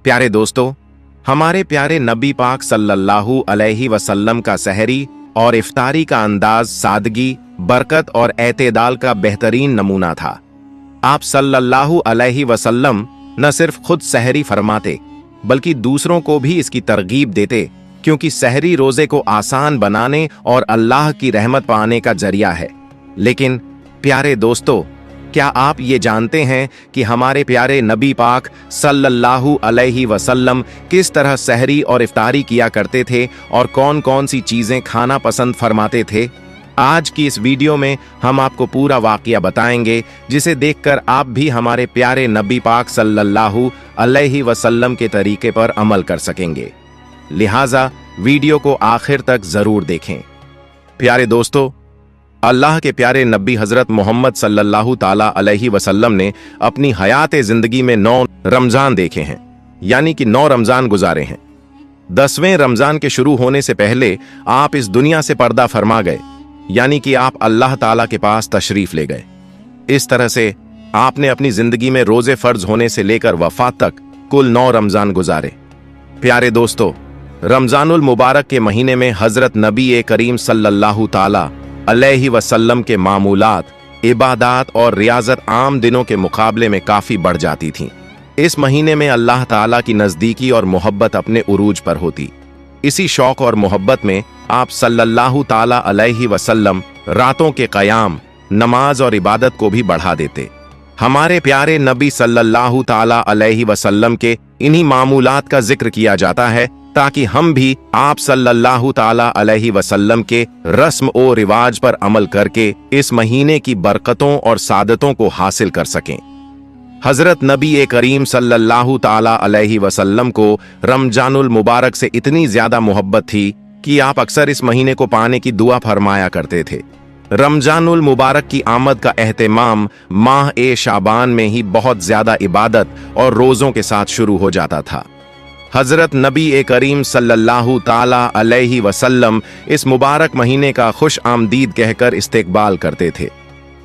प्यारे दोस्तों, हमारे प्यारे नबी पाक सल्लल्लाहु अलैहि वसल्लम का सहरी और इफ्तारी का अंदाज सादगी, बरकत और एतदाल का बेहतरीन नमूना था। आप सल्लल्लाहु अलैहि वसल्लम न सिर्फ खुद सहरी फरमाते बल्कि दूसरों को भी इसकी तरगीब देते, क्योंकि सहरी रोजे को आसान बनाने और अल्लाह की रहमत पाने का जरिया है। लेकिन प्यारे दोस्तों, क्या आप ये जानते हैं कि हमारे प्यारे नबी पाक सल्लल्लाहु अलैहि वसल्लम किस तरह सहरी और इफ्तारी किया करते थे और कौन कौन सी चीजें खाना पसंद फरमाते थे? आज की इस वीडियो में हम आपको पूरा वाकया बताएंगे, जिसे देखकर आप भी हमारे प्यारे नबी पाक सल्लल्लाहु अलैहि वसल्लम के तरीके पर अमल कर सकेंगे। लिहाजा वीडियो को आखिर तक जरूर देखें। प्यारे दोस्तों, अल्लाह के प्यारे नबी हजरत मोहम्मद सल्लल्लाहु ताला अलैहि वसल्लम ने अपनी हयात जिंदगी में 9 रमजान देखे हैं, यानी कि 9 रमजान गुजारे हैं। 10वें रमजान के शुरू होने से पहले आप इस दुनिया से पर्दा फरमा गए, यानी कि आप अल्लाह ताला के पास तशरीफ ले गए। इस तरह से आपने अपनी जिंदगी में रोजे फर्ज होने से लेकर वफात तक कुल 9 रमजान गुजारे। प्यारे दोस्तों, रमजानुल मुबारक के महीने में हजरत नबी करीम सल्लल्लाहु ताला अलैहि वसल्लम के मामूलात, इबादात और रियाजत आम दिनों के मुकाबले में काफी बढ़ जाती थीं। इस महीने में अल्लाह ताला की नजदीकी और मोहब्बत अपने उरूज पर होती। इसी शौक और मोहब्बत में आप सल्लल्लाहु ताला अलैहि वसल्लम रातों के क़याम, नमाज और इबादत को भी बढ़ा देते। हमारे प्यारे नबी सल्लल्लाहु ताला अलैहि वसल्लम के इन्हीं मामूलात का जिक्र किया जाता है, ताकि हम भी आप सल्लल्लाहु ताला अलैहि वसल्लम के रस्म और रिवाज पर अमल करके इस महीने की बरकतों और सादतों को हासिल कर सकें। हजरत नबी करीम सल्लल्लाहु ताला अलैहि वसल्लम को रमजानुल मुबारक से इतनी ज्यादा मोहब्बत थी कि आप अक्सर इस महीने को पाने की दुआ फरमाया करते थे। रमजानुल मुबारक की आमद का एहतमाम माह शाबान में ही बहुत ज्यादा इबादत और रोजों के साथ शुरू हो जाता था। हजरत नबी करीम सल्लल्लाहु ताला अलैहि वसल्लम इस मुबारक महीने का खुश आमदीद कहकर इस्तेकबाल करते थे।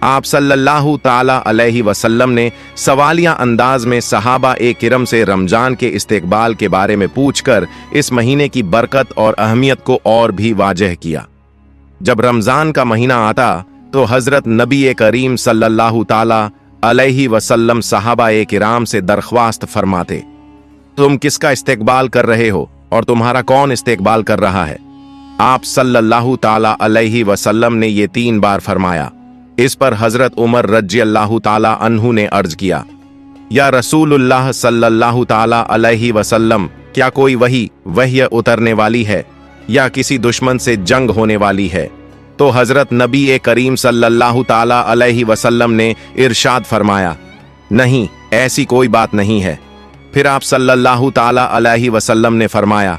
आप सल्लल्लाहु ताला अलैहि वसल्लम ने सवालिया अंदाज में सहाबा किरम से रमजान के इस्तेकबाल के बारे में पूछकर इस महीने की बरकत और अहमियत को और भी वाजह किया। जब रमजान का महीना आता तो हजरत नबी करीम सल्लल्लाहु ताला अलैहि वसल्लम सहाबा किराम से दरख्वास्त फरमाते, तुम किसका इस्तेकबाल कर रहे हो और तुम्हारा कौन इस्तेकबाल कर रहा है? आप सल्लल्लाहु ताला अलैहि वसल्लम ने ये 3 बार फरमाया। इस पर हजरत उमर रज़ियल्लाहु ताला अन्हु ने अर्ज किया, या रसूलुल्लाह सल्लल्लाहु ताला अलैहि वसल्लम, क्या कोई वही उतरने वाली है या किसी दुश्मन से जंग होने वाली है? तो हजरत नबी करीम सल्लल्लाहु ताला अलैहि वसल्लम ने इरशाद फरमाया, नहीं, ऐसी कोई बात नहीं है। फिर आप सल्लल्लाहु ताला अलैहि वसल्लम ने फरमाया,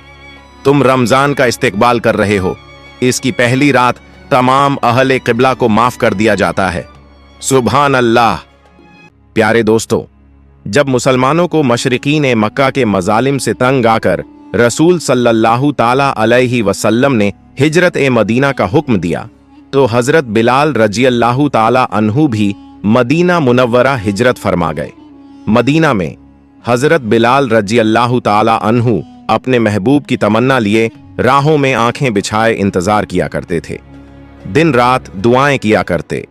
तुम रमजान का इस्तेकबाल कर रहे हो, इसकी पहली रात तमाम अहले क़िबला को माफ कर दिया जाता है। सुभान अल्लाह। प्यारे दोस्तों, जब मुसलमानों को मशरिकीन मक्का के मजालिम से तंग आकर रसूल सल्लल्लाहु ताला अलैहि वसल्लम ने हिजरत मदीना का हुक्म दिया, तो हजरत बिलाल रज़ियल्लाहु ताला अन्हु भी मदीना मुनव्वरा हिजरत फरमा गए। मदीना में हजरत बिलाल रज़ियल्लाहु ताला अन्हु अपने महबूब की तमन्ना लिए राहों में आंखें बिछाए इंतजार किया करते थे। दिन रात दुआएं किया करते,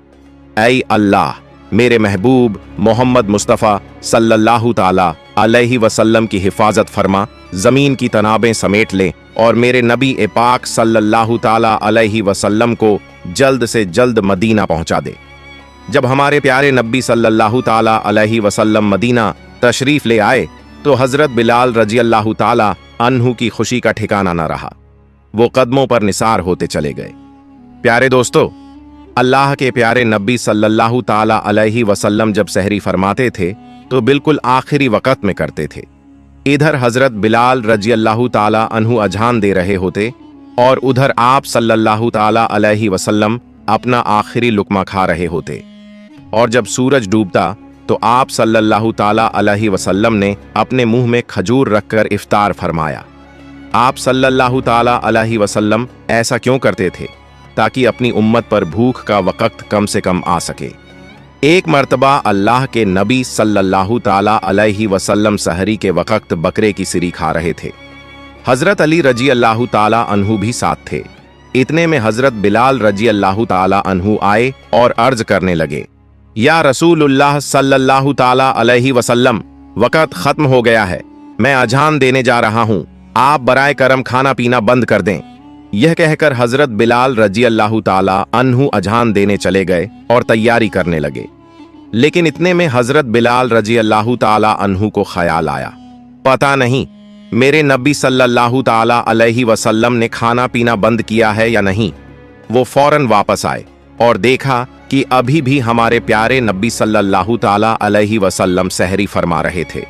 ऐ अल्लाह, मेरे महबूब मोहम्मद मुस्तफ़ा सल्लल्लाहु ताला अलैहि वसल्लम की हिफाजत फरमा, जमीन की तनाबें समेट ले और मेरे नबी पाक सल्लल्लाहु ताला अलैहि वसल्लम को जल्द से जल्द मदीना पहुंचा दे। जब हमारे प्यारे नबी सल्लल्लाहु ताला अलैहि वसल्लम मदीना तशरीफ ले आए तो हजरत बिलाल रज़ियल्लाहु ताला अन्हु की खुशी का ठिकाना न रहा। वो कदमों पर निसार होते चले गए। प्यारे दोस्तों, अल्लाह के प्यारे नबी सल्लल्लाहु ताला अलैहि वसल्लम जब सहरी फरमाते थे तो बिल्कुल आखिरी वक़्त में करते थे। इधर हजरत बिलाल रज़ियल्लाहु ताला अन्हु अजान दे रहे होते और उधर आप सल्लल्लाहु ताला अलैहि वसल्लम अपना आखिरी लुक्मा खा रहे होते। और जब सूरज डूबता तो आप सल्लल्लाहु ताला अलैहि वसल्लम ने अपने मुंह में खजूर रखकर इफ्तार फरमाया। आप सल्लल्लाहु ताला अलैहि वसल्लम ऐसा क्यों करते थे? ताकि अपनी उम्मत पर भूख का वक़्त कम से कम आ सके। एक मर्तबा अल्लाह के नबी सल्लल्लाहु ताला अलैहि वसल्लम सहरी के वक्त बकरे की सिरी खा रहे थे। हजरत अली रजी अल्लाह ताला अन्हु भी साथ थे। इतने में हजरत बिलाल रजी अल्लाह ताला अन्हु आए और अर्ज करने लगे, या रसूलुल्लाह सल्लल्लाहु ताला अलैहि वसल्लम, वक़्त खत्म हो गया है, मैं अजान देने जा रहा हूँ, आप बराए करम खाना पीना बंद कर दें। यह कहकर हजरत बिलाल रजी अल्लाह ताला अन्हु अजान देने चले गए और तैयारी करने लगे। लेकिन इतने में हजरत बिलाल रजी अल्लाह ताला अन्हु को ख्याल आया, पता नहीं मेरे नबी सल्लल्लाहु ताला अलैहि वसल्लम ने खाना पीना बंद किया है या नहीं। वो फौरन वापस आए और देखा कि अभी भी हमारे प्यारे नबी सल्लल्लाहु ताला अलैहि वसल्लम सहरी फरमा रहे थे।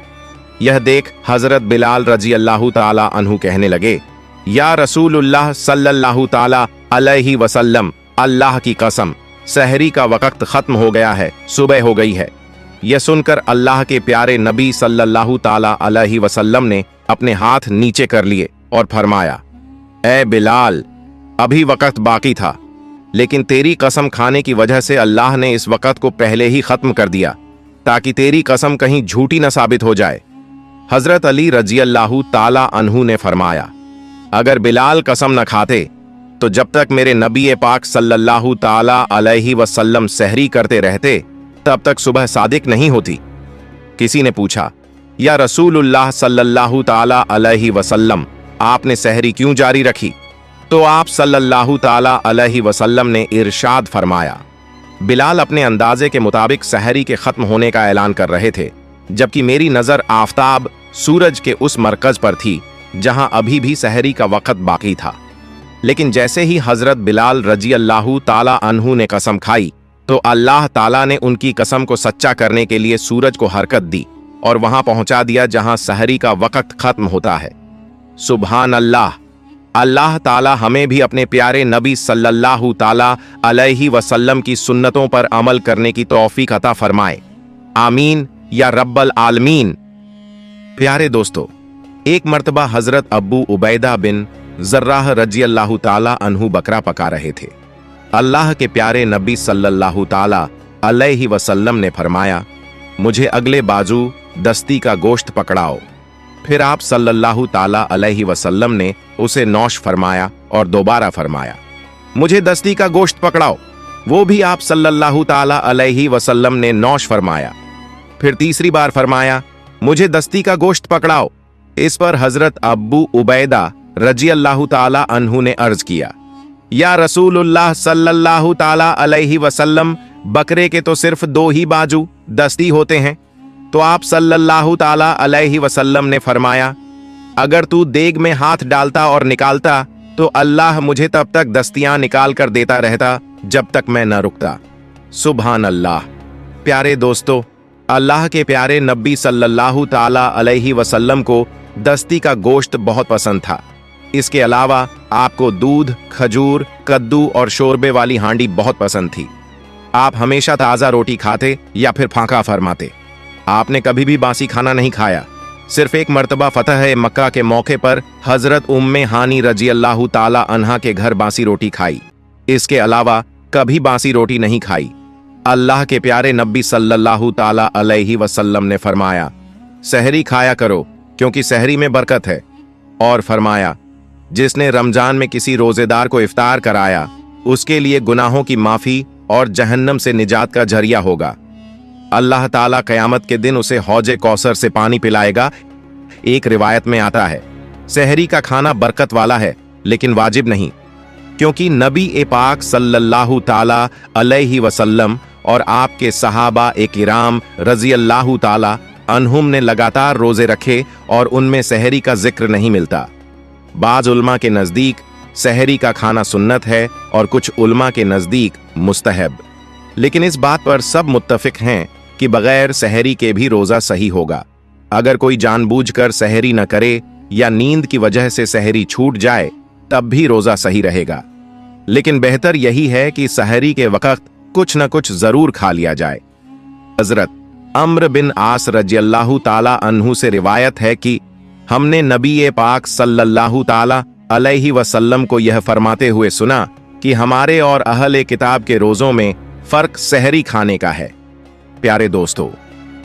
यह देख हजरत बिलाल रजी अल्लाह ताला अन्हु कहने लगे, या रसूलुल्लाह सल्लल्लाहु ताला अलैहि वसल्लम, अल्लाह की कसम, सहरी का वक्त खत्म हो गया है, सुबह हो गई है। यह सुनकर अल्लाह के प्यारे नबी सल्लल्लाहु ताला अलैहि वसल्लम ने अपने हाथ नीचे कर लिए और फरमाया, ए बिलाल, अभी वक्त बाकी था, लेकिन तेरी कसम खाने की वजह से अल्लाह ने इस वक्त को पहले ही खत्म कर दिया, ताकि तेरी कसम कहीं झूठी न साबित हो जाए। हजरत अली रजी अल्लाह ताला अन्हु ने फरमाया, अगर बिलाल कसम न खाते तो जब तक मेरे नबी पाक सल्लल्लाहु ताला अलैहि वसल्लम सहरी करते रहते तब तक सुबह सादिक नहीं होती। किसी ने पूछा, या रसूलुल्लाह सल्लल्लाहु ताला अलैहि वसल्लम, आपने सहरी क्यों जारी रखी? तो आप सल्लल्लाहु ताला अलैहि वसल्लम ने इरशाद फरमाया, बिलाल अपने अंदाजे के मुताबिक सहरी के खत्म होने का ऐलान कर रहे थे, जबकि मेरी नजर आफताब सूरज के उस मरकज पर थी जहां अभी भी सहरी का वक्त बाकी था। लेकिन जैसे ही हजरत बिलाल रजी अल्लाह ताला अन्हु ने कसम खाई तो अल्लाह ताला ने उनकी कसम को सच्चा करने के लिए सूरज को हरकत दी और वहां पहुंचा दिया जहां सहरी का वक्त खत्म होता है। सुभान अल्लाह। अल्लाह ताला हमें भी अपने प्यारे नबी सल्लल्लाहु ताला अलैहि वसल्लम की सुन्नतों पर अमल करने की तौफीक अता फरमाए, आमीन या रब्बल आलमीन। प्यारे दोस्तों, एक मर्तबा हजरत अब्बू उबैदा बिन जर्राह रजी अल्लाह ताला अन्हु बकरा पका रहे थे। अल्लाह के प्यारे नबी सल्लल्लाहु ताला अलैहि वसल्लम ने फरमाया, मुझे अगले बाजू दस्ती का गोश्त पकड़ाओ। फिर आप सल्लल्लाहु ताला अलैहि वसल्लम ने उसे नौश फरमाया और दोबारा फरमाया, मुझे दस्ती का गोश्त पकड़ाओ। वो भी आप सल्लल्लाहु ताला अलैहि वसल्लम ने नौश फरमाया। फिर तीसरी बार फरमाया, मुझे दस्ती का गोश्त पकड़ाओ। इस पर हजरत अब्बू उबैदा रजी अल्लाह ताला अन्हु ने अर्ज किया, या रसूलुल्लाह सल्लल्लाहु ताला अलैहि वसल्लम, बकरे के तो सिर्फ 2 ही बाजू दस्ती होते हैं। तो आप सल्लल्लाहु ताला अलैहि वसल्लम ने फरमाया, अगर तू देग में हाथ डालता और निकालता तो अल्लाह मुझे तब तक दस्तियां निकाल कर देता रहता जब तक मैं न रुकता। सुभान अल्लाह। प्यारे दोस्तों, अल्लाह के प्यारे नबी सल्लल्लाहु ताला अलैहि वसल्लम को दस्ती का गोश्त बहुत पसंद था। इसके अलावा आपको दूध, खजूर, कद्दू और शोरबे वाली हांडी बहुत पसंद थी। आप हमेशा ताज़ा रोटी खाते या फिर फांका फरमाते। आपने कभी भी बासी खाना नहीं खाया। सिर्फ एक मर्तबा फतह मक्का के मौके पर हजरत उम्मे हानी रजी अल्लाह ताला अन्हा के घर बासी रोटी खाई। इसके अलावा कभी बासी रोटी नहीं खाई। अल्लाह के प्यारे नबी सल्लल्लाहु ताला अलैहि वसल्लम ने फरमाया, सहरी खाया करो क्योंकि सहरी में बरकत है। और फरमाया, जिसने रमजान में किसी रोजेदार को इफ्तार कराया उसके लिए गुनाहों की माफी और जहन्नम से निजात का जरिया होगा। अल्लाह ताला क़यामत के दिन उसे हौजे कौसर से पानी पिलाएगा। एक रिवायत में आता है, सहरी का खाना बरकत वाला है लेकिन वाजिब नहीं, क्योंकि नबी ए पाक सल्लल्लाहु ताला अलैहि वसल्लम और आपके सहाबा ए किराम रजी अल्लाह ताला अन्हुम ने लगातार रोजे रखे और उनमें सहरी का जिक्र नहीं मिलता। बाज उल्मा के नजदीक सहरी का खाना सुन्नत है और कुछ उल्मा के नजदीक मुस्तहब। लेकिन इस बात पर सब मुत्तफिक हैं कि बगैर सहरी के भी रोजा सही होगा। अगर कोई जानबूझकर सहरी न करे या नींद की वजह से सहरी छूट जाए तब भी रोजा सही रहेगा। लेकिन बेहतर यही है कि सहरी के वक्त कुछ न कुछ जरूर खा लिया जाए। हजरत अम्र बिन आस रज़ियल्लाहु ताला अन्हु से रिवायत है कि हमने नबी पाक सल्लल्लाहु ताला अलैहि वसल्लम को यह फरमाते हुए सुना कि हमारे और अहले किताब के रोजों में फर्क सहरी खाने का है। प्यारे दोस्तों,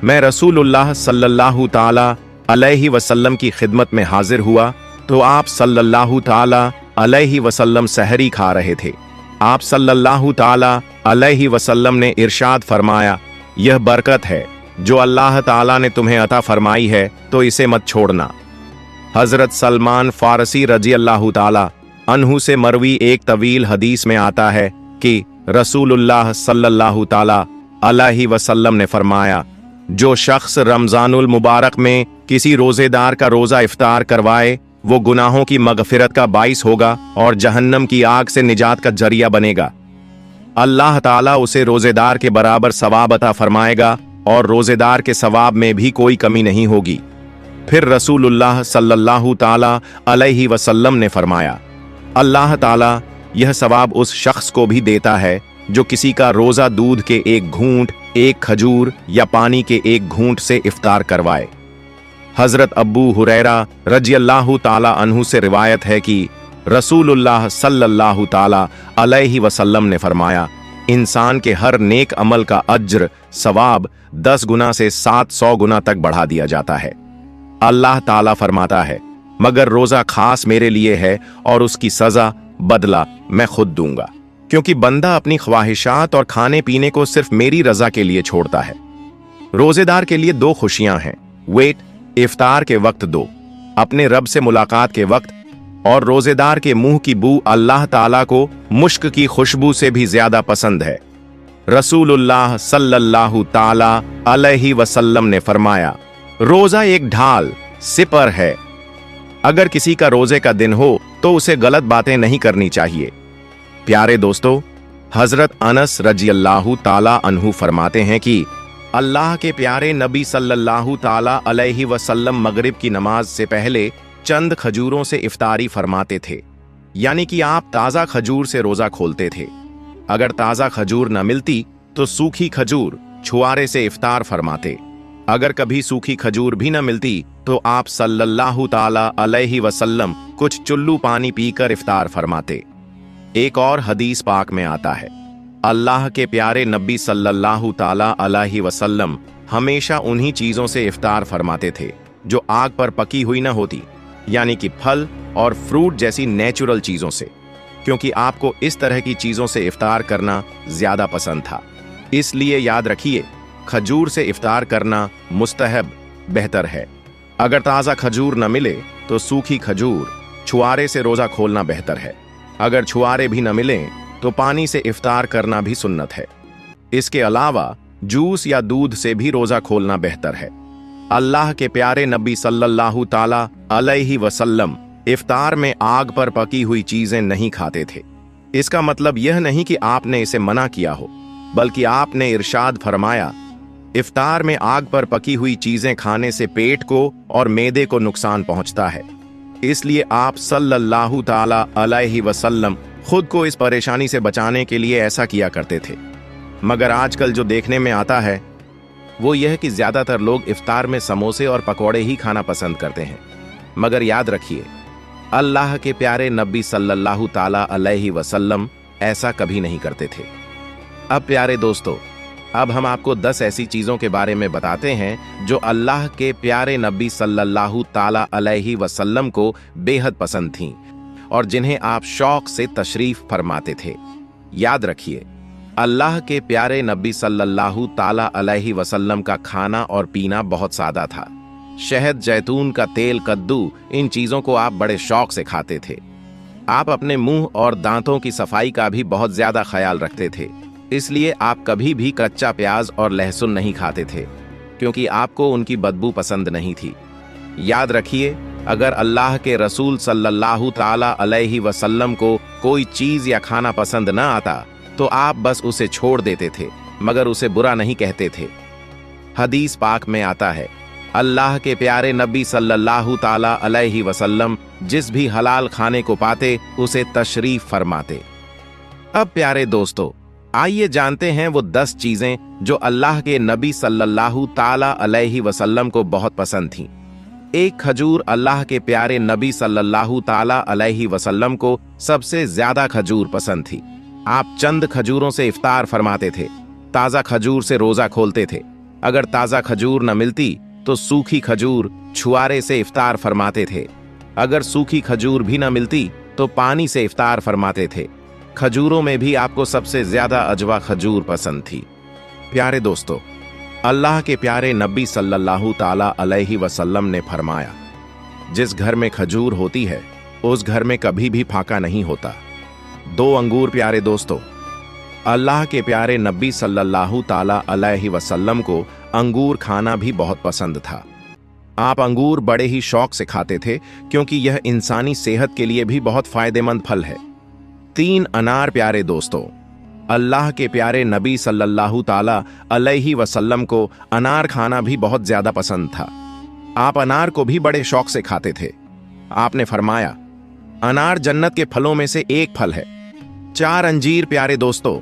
मैं रसूलुल्लाह सल्लल्लाहु ताला अलैहि वसल्लम की खिदमत में हाजिर हुआ तो आप सल्लल्लाहु ताला अलैहि वसल्लम सहरी खा रहे थे। आप सल्लल्लाहु ताला अलैहि वसल्लम ने इरशाद फरमाया, यह बरकत है जो अल्लाह ताला ने तुम्हें अता फरमाई है, तो इसे मत छोड़ना। हजरत सलमान फारसी रजी अल्लाह ताला अन्हु से मरवी एक तवील हदीस में आता है कि रसूलुल्लाह सल्लल्लाहु ताला अलैहि वसल्लम ने फरमाया, जो शख्स रमजानुल मुबारक में किसी रोजेदार का रोजा इफ्तार करवाए वो गुनाहों की मगफिरत का बाइस होगा और जहन्नम की आग से निजात का जरिया बनेगा। अल्लाह ताला उसे रोजेदार के बराबर सवाब अता फरमाएगा और रोजेदार के सवाब में भी कोई कमी नहीं होगी। फिर रसूलुल्लाह सल्लल्लाहु ताला अलैहि वसल्लम ने फरमाया, अल्लाह ताला यह सवाब उस शख्स को भी देता है जो किसी का रोजा दूध के एक घूंट, एक खजूर या पानी के एक घूंट से इफ्तार करवाए। हजरत अब्बू हुरैरा रज़ियल्लाहु ताला अन्हु से रिवायत है कि रसूलुल्लाह सल्लल्लाहु ताला अलैहि वसल्लम ने फरमाया, इंसान के हर नेक अमल का अज्र सवाब 10 गुना से 700 गुना तक बढ़ा दिया जाता है। अल्लाह ताला फरमाता है, मगर रोजा खास मेरे लिए है और उसकी सजा बदला मैं खुद दूंगा, क्योंकि बंदा अपनी ख्वाहिशात और खाने पीने को सिर्फ मेरी रजा के लिए छोड़ता है। रोजेदार के लिए 2 खुशियां हैं, वेट इफ्तार के वक्त 2, अपने रब से मुलाकात के वक्त, और रोजेदार के मुंह की बू अल्लाह ताला को मुश्क की खुशबू से भी ज्यादा पसंद है। रसूलुल्लाह सल्लल्लाहु ताला अलैहि वसल्लम ने फरमाया, रोजा एक ढाल सिपर है। अगर किसी का रोजे का दिन हो तो उसे गलत बातें नहीं करनी चाहिए। प्यारे दोस्तों, हजरत अनस रज़ियल्लाहु ताला अन्हु फरमाते हैं कि अल्लाह के प्यारे नबी सल्लल्लाहु ताला अलैहि वसल्लम मगरिब की नमाज से पहले चंद खजूरों से इफ्तारी फरमाते थे, यानी कि आप ताज़ा खजूर से रोजा खोलते थे। अगर ताज़ा खजूर न मिलती तो सूखी खजूर छुआरे से इफ्तार फरमाते। अगर कभी सूखी खजूर भी न मिलती तो आप सल्लल्लाहु ताला अलैहि वसल्लम कुछ चुल्लू पानी पीकर इफ्तार फरमाते। एक और हदीस पाक में आता है, अल्लाह के प्यारे नबी सल्लल्लाहु ताला अलैहि वसल्लम हमेशा उन्हीं चीजों से इफ्तार फरमाते थे जो आग पर पकी हुई न होती, यानी कि फल और फ्रूट जैसी नेचुरल चीजों से, क्योंकि आपको इस तरह की चीजों से इफ्तार करना ज्यादा पसंद था। इसलिए याद रखिए, खजूर से इफ्तार करना मुस्तहब बेहतर है। अगर ताज़ा खजूर न मिले तो सूखी खजूर छुआरे से रोजा खोलना बेहतर है। अगर छुआरे भी न मिलें तो पानी से इफ्तार करना भी सुन्नत है। इसके अलावा जूस या दूध से भी रोजा खोलना बेहतर है। अल्लाह के प्यारे नबी सल्लल्लाहु ताला अलैहि वसल्लम इफ्तार में आग पर पकी हुई चीजें नहीं खाते थे। इसका मतलब यह नहीं कि आपने इसे मना किया हो, बल्कि आपने इरशाद फरमाया, इफ्तार में आग पर पकी हुई चीजें खाने से पेट को और मैदे को नुकसान पहुंचता है। इसलिए आप सल्लल्लाहु ताला अलैहि वसल्लम खुद को इस परेशानी से बचाने के लिए ऐसा किया करते थे। मगर आजकल जो देखने में आता है वो यह कि ज्यादातर लोग इफ्तार में समोसे और पकौड़े ही खाना पसंद करते हैं। मगर याद रखिए, अल्लाह के प्यारे नबी सल्लल्लाहु ताला अलैहि वसल्लम ऐसा कभी नहीं करते थे। अब प्यारे दोस्तों, अब हम आपको 10 ऐसी चीजों के बारे में बताते हैं जो अल्लाह के प्यारे नबी सल्लल्लाहु ताला अलैहि वसल्लम को बेहद पसंद थीं और जिन्हें आप शौक से तशरीफ फरमाते थे। याद रखिए, अल्लाह के प्यारे नबी सल्लल्लाहु ताला अलैहि वसल्लम का खाना और पीना बहुत सादा था। शहद, जैतून का तेल, कद्दू, इन चीजों को आप बड़े शौक से खाते थे। आप अपने मुंह और दांतों की सफाई का भी बहुत ज्यादा ख्याल रखते थे। इसलिए आप कभी भी कच्चा प्याज और लहसुन नहीं खाते थे, क्योंकि आपको उनकी बदबू पसंद नहीं थी। याद रखिए, अगर अल्लाह के रसूल सल्लल्लाहु ताला अलैहि वसल्लम को कोई चीज या खाना पसंद न आता तो आप बस उसे छोड़ देते थे, मगर उसे बुरा नहीं कहते थे। हदीस पाक में आता है, अल्लाह के प्यारे नबी सल्लल्लाहु ताला अलैहि वसल्लम जिस भी हलाल खाने को पाते उसे तशरीफ फरमाते। अब प्यारे दोस्तों, आइए जानते हैं वो 10 चीजें जो अल्लाह के नबी सल्लल्लाहु ताला अलैहि वसल्लम को बहुत पसंद थीं। एक खजूर अल्लाह के प्यारे नबी सल्लल्लाहु ताला अलैहि वसल्लम को सबसे ज्यादा खजूर पसंद थी। आप चंद खजूरों से इफ्तार फरमाते थे ताज़ा खजूर से रोज़ा खोलते थे। अगर ताज़ा खजूर न मिलती तो सूखी खजूर छुआरे से इफ्तार फरमाते थे। अगर सूखी खजूर भी न मिलती तो पानी से इफ्तार फरमाते थे। खजूरों में भी आपको सबसे ज्यादा अजवा खजूर पसंद थी। प्यारे दोस्तों, अल्लाह के प्यारे नबी सल्लल्लाहु ताला अलैहि वसल्लम ने फरमाया, जिस घर में खजूर होती है उस घर में कभी भी फाका नहीं होता। 2 अंगूर। प्यारे दोस्तों, अल्लाह के प्यारे नबी सल्लल्लाहु ताला अलैहि वसल्लम को अंगूर खाना भी बहुत पसंद था। आप अंगूर बड़े ही शौक से खाते थे क्योंकि यह इंसानी सेहत के लिए भी बहुत फायदेमंद फल है। 3 अनार। प्यारे दोस्तों, अल्लाह के प्यारे नबी सल्लल्लाहु ताला अलैहि वसल्लम को अनार खाना भी बहुत ज्यादा पसंद था। आप अनार को भी बड़े शौक से खाते थे। आपने फरमाया, अनार जन्नत के फलों में से एक फल है। 4 अंजीर। प्यारे दोस्तों,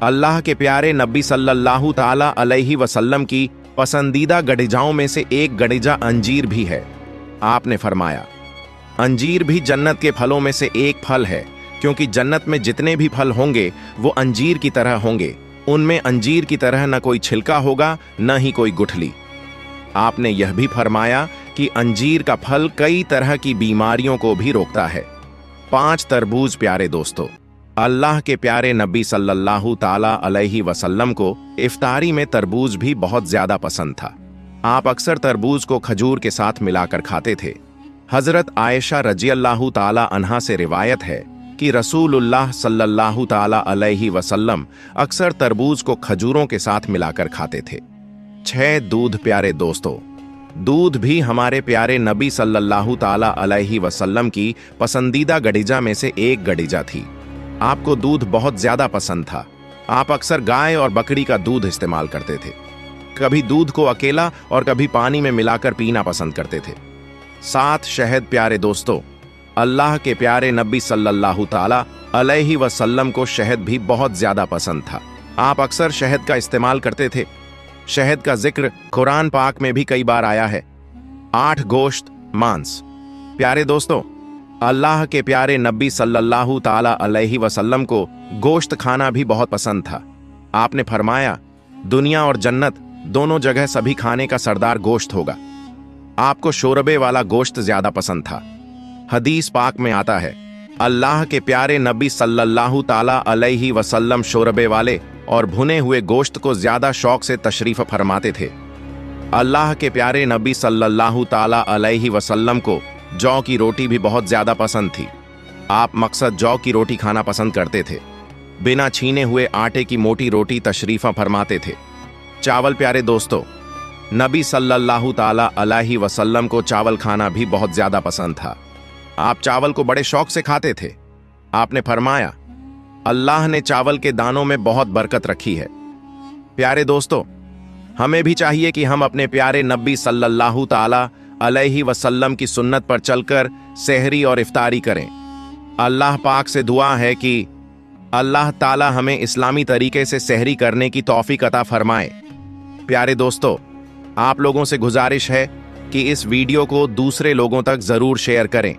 अल्लाह के प्यारे नबी सल्लल्लाहु ताला अलैहि वसल्लम की पसंदीदा गडिजाओं में से एक गडिजा अंजीर भी है। आपने फरमाया, अंजीर भी जन्नत के फलों में से एक फल है, क्योंकि जन्नत में जितने भी फल होंगे वो अंजीर की तरह होंगे। उनमें अंजीर की तरह न कोई छिलका होगा न ही कोई गुठली। आपने यह भी फरमाया कि अंजीर का फल कई तरह की बीमारियों को भी रोकता है। 5 तरबूज। प्यारे दोस्तों, अल्लाह के प्यारे नबी सल्लल्लाहु ताला अलैहि वसल्लम को इफ्तारी में तरबूज भी बहुत ज्यादा पसंद था। आप अक्सर तरबूज को खजूर के साथ मिलाकर खाते थे। हजरत आयशा रज़ियल्लाहु ताला अन्हा से रिवायत है कि रसूलुल्लाह सल्लल्लाहु ताला अलैहि वसल्लम अक्सर तरबूज को खजूरों के साथ मिलाकर खाते थे। 6 दूध। प्यारे दोस्तों, दूध भी हमारे प्यारे नबी सल्लल्लाहु ताला अलैहि वसल्लम की पसंदीदा गडिजा में से एक गडिजा थी। आपको दूध बहुत ज्यादा पसंद था। आप अक्सर गाय और बकरी का दूध इस्तेमाल करते थे। कभी दूध को अकेला और कभी पानी में मिलाकर पीना पसंद करते थे। 7 शहद। प्यारे दोस्तों, अल्लाह के प्यारे नबी सल्लल्लाहु ताला अलैहि वसल्लम को शहद भी बहुत ज्यादा पसंद था। आप अक्सर शहद का इस्तेमाल करते थे। शहद का जिक्र कुरान पाक में भी कई बार आया है। 8 गोश्त, मांस। प्यारे दोस्तों, अल्लाह के प्यारे नबी सल्लल्लाहु ताला अलैहि वसल्लम को गोश्त खाना भी बहुत पसंद था। आपने फरमाया, दुनिया और जन्नत दोनों जगह सभी खाने का सरदार गोश्त होगा। आपको शोरबे वाला गोश्त ज्यादा पसंद था। हदीस पाक में आता है, अल्लाह के प्यारे नबी सल्लल्लाहु ताला अलैहि वसल्लम शोरबे वाले और भुने हुए गोश्त को ज्यादा शौक से तशरीफ फरमाते थे। अल्लाह के प्यारे नबी सल्लल्लाहु ताला अलैहि वसल्लम को जौ की रोटी भी बहुत ज्यादा पसंद थी। आप मकसद जौ की रोटी खाना पसंद करते थे। बिना छीने हुए आटे की मोटी रोटी तशरीफा फरमाते थे। चावल। प्यारे दोस्तों, नबी सल्लल्लाहु ताला अलैहि वसल्लम को चावल खाना भी बहुत ज्यादा पसंद था। आप चावल को बड़े शौक से खाते थे। आपने फरमाया, अल्लाह ने चावल के दानों में बहुत बरकत रखी है। प्यारे दोस्तों, हमें भी चाहिए कि हम अपने प्यारे नबी सल्लल्लाहु ताला अलैहि वसल्लम की सुन्नत पर चलकर सहरी और इफ्तारी करें। अल्लाह पाक से दुआ है कि अल्लाह ताला हमें इस्लामी तरीके से सहरी करने की तौफीक अता फरमाए। प्यारे दोस्तों, आप लोगों से गुजारिश है कि इस वीडियो को दूसरे लोगों तक जरूर शेयर करें।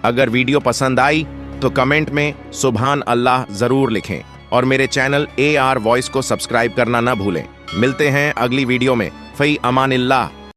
अगर वीडियो पसंद आई तो कमेंट में सुभान अल्लाह जरूर लिखें और मेरे चैनल AR वॉइस को सब्सक्राइब करना ना भूलें। मिलते हैं अगली वीडियो में। फी अमानिल्लाह।